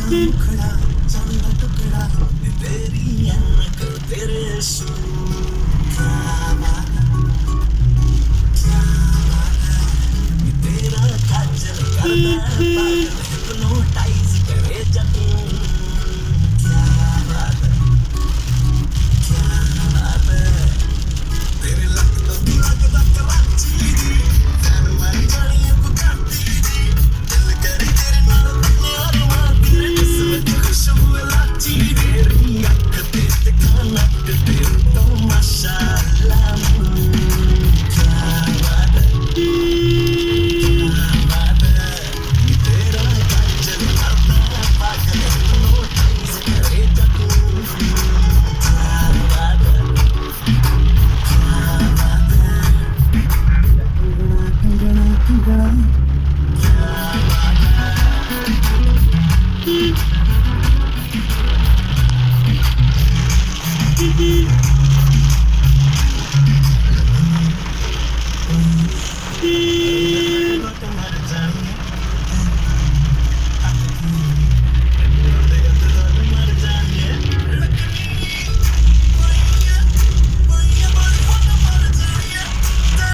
मुखड़ा चंदा टुकड़ा तेरी अनक तेरे शू क्या बात क्या बात है तेरा काजल करदा पागल हिप्नोटाइज करे जानू क्या बात क्या बात तेरे लक तो लगदा कराची दी जान मारी जानी बुगाटी दी दिल करे तेरे नाल बनने और तेरे किस्मत खुशबू लाची तेरी अख ते कनक ते तो माशाअल्लाह क्या बात है क्या बात है तेरा काजल करदा पागल हिप्नोटाइज करे जानू क्या बात है क्या बात है कंगना कंगना क्या बात है